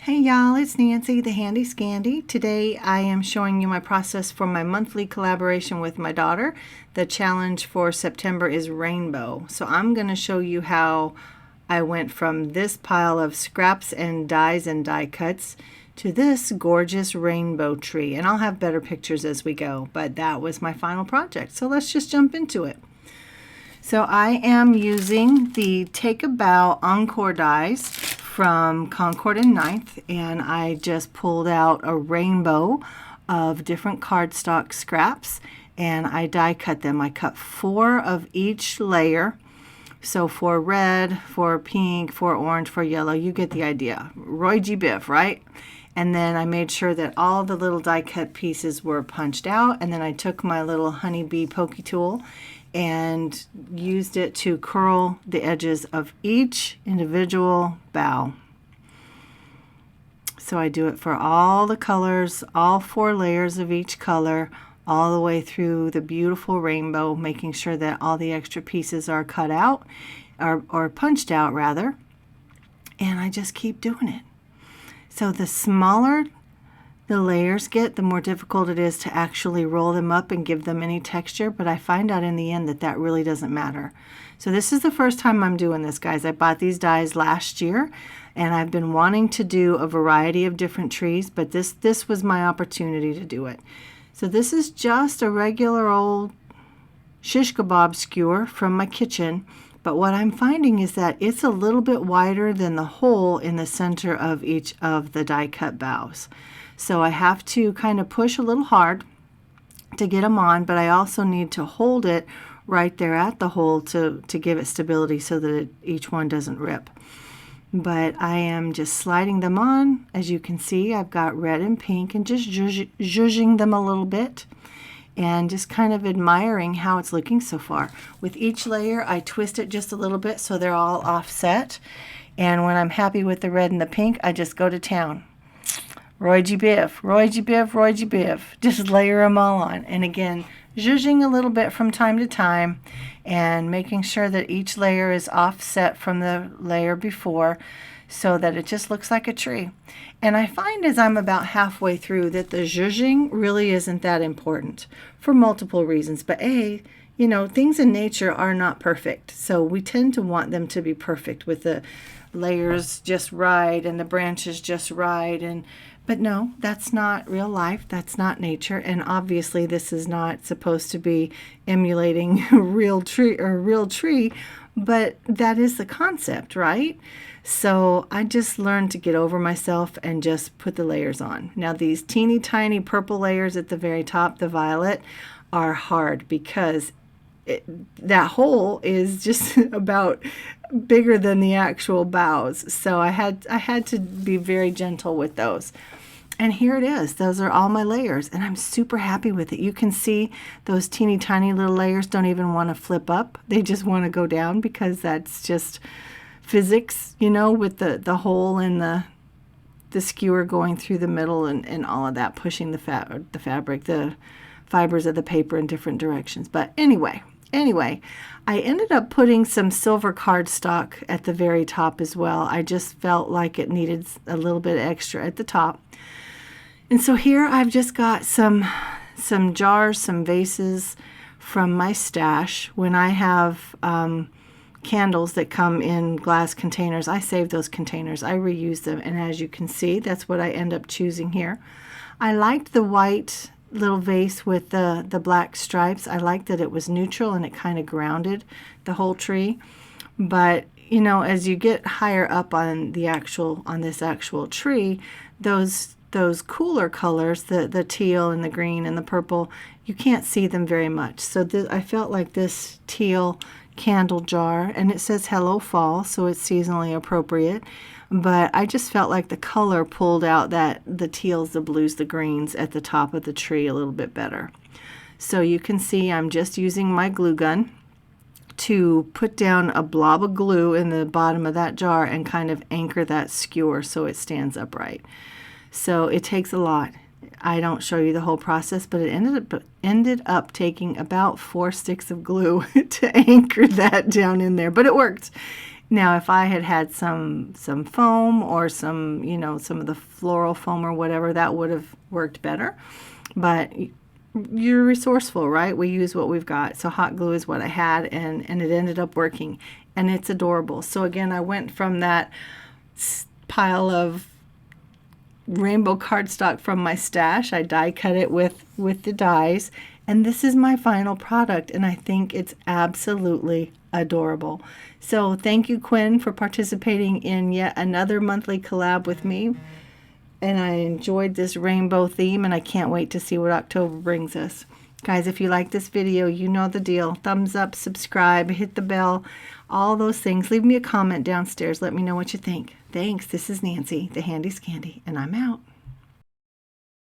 Hey y'all, it's Nancy, the Handy Scandy. Today I am showing you my process for my monthly collaboration with my daughter. The challenge for September is rainbow. So I'm going to show you how I went from this pile of scraps and die cuts to this gorgeous rainbow tree. And I'll have better pictures as we go, but that was my final project. So let's just jump into it. So I am using the Take a Bow Encore dies from Concord and Ninth, and I just pulled out a rainbow of different cardstock scraps and I die cut them. I cut 4 of each layer. So 4 red, 4 pink, 4 orange, 4 yellow. You get the idea. Roy G. Biv, right? And then I made sure that all the little die cut pieces were punched out, and then I took my little honeybee pokey tool and used it to curl the edges of each individual bow. So I do it for all the colors, all 4 layers of each color, all the way through the beautiful rainbow, making sure that all the extra pieces are cut out, or punched out rather, and I just keep doing it. So the smaller the layers get, the more difficult it is to actually roll them up and give them any texture, but I find out in the end that that really doesn't matter. So this is the first time I'm doing this, guys. I bought these dies last year, and I've been wanting to do a variety of different trees, but this was my opportunity to do it. So this is just a regular old shish kebab skewer from my kitchen, but what I'm finding is that it's a little bit wider than the hole in the center of each of the die cut bows. So I have to kind of push a little hard to get them on, but I also need to hold it right there at the hole to give it stability so that each one doesn't rip. But I am just sliding them on. As you can see, I've got red and pink and just zhuzhing them a little bit and just kind of admiring how it's looking so far. With each layer, I twist it just a little bit so they're all offset. And when I'm happy with the red and the pink, I just go to town. Roy G. Biv, Roy G. Biv, Roy G. Biv. Just layer them all on. And again, zhuzhing a little bit from time to time and making sure that each layer is offset from the layer before so that it just looks like a tree. And I find as I'm about halfway through that the zhuzhing really isn't that important for multiple reasons. But you know, things in nature are not perfect. So we tend to want them to be perfect with the layers just right and the branches just right, but no, that's not real life. That's not nature. And obviously this is not supposed to be emulating a real tree, but that is the concept, right? So I just learned to get over myself and just put the layers on. Now these teeny tiny purple layers at the very top, the violet, are hard because that hole is just about bigger than the actual boughs. So I had to be very gentle with those. And here it is. Those are all my layers, and I'm super happy with it. You can see those teeny tiny little layers don't even want to flip up. They just want to go down because that's just physics, you know, with the hole in the skewer going through the middle and all of that, pushing the fabric, the fibers of the paper in different directions. But anyway, I ended up putting some silver cardstock at the very top as well. I just felt like it needed a little bit extra at the top. And so here I've just got some jars, some vases from my stash. When I have candles that come in glass containers, I save those containers. I reuse them. And as you can see, that's what I end up choosing here. I liked the white little vase with the black stripes. I liked that it was neutral and it kind of grounded the whole tree. But you know, as you get higher up on this actual tree, those cooler colors, the teal and the green and the purple, you can't see them very much. So I felt like this teal candle jar, and it says Hello Fall, so it's seasonally appropriate. But I just felt like the color pulled out the teals, the blues, the greens at the top of the tree a little bit better. So you can see I'm just using my glue gun to put down a blob of glue in the bottom of that jar and kind of anchor that skewer so it stands upright. So it takes a lot. I don't show you the whole process, but it ended up taking about 4 sticks of glue to anchor that down in there, but it worked. Now, if I had had some foam or some, you know, some of the floral foam or whatever, that would have worked better. But you're resourceful, right? We use what we've got. So hot glue is what I had, and it ended up working, and it's adorable. So again, I went from that pile of rainbow cardstock from my stash. I die cut it with the dies, and this is my final product, and I think it's absolutely adorable. So thank you, Quinn, for participating in yet another monthly collab with me. And I enjoyed this rainbow theme, and I can't wait to see what October brings us. Guys, if you like this video, you know the deal. Thumbs up, subscribe, hit the bell, all those things. Leave me a comment downstairs. Let me know what you think. Thanks. This is Nancy, the Handy Scandy, and I'm out.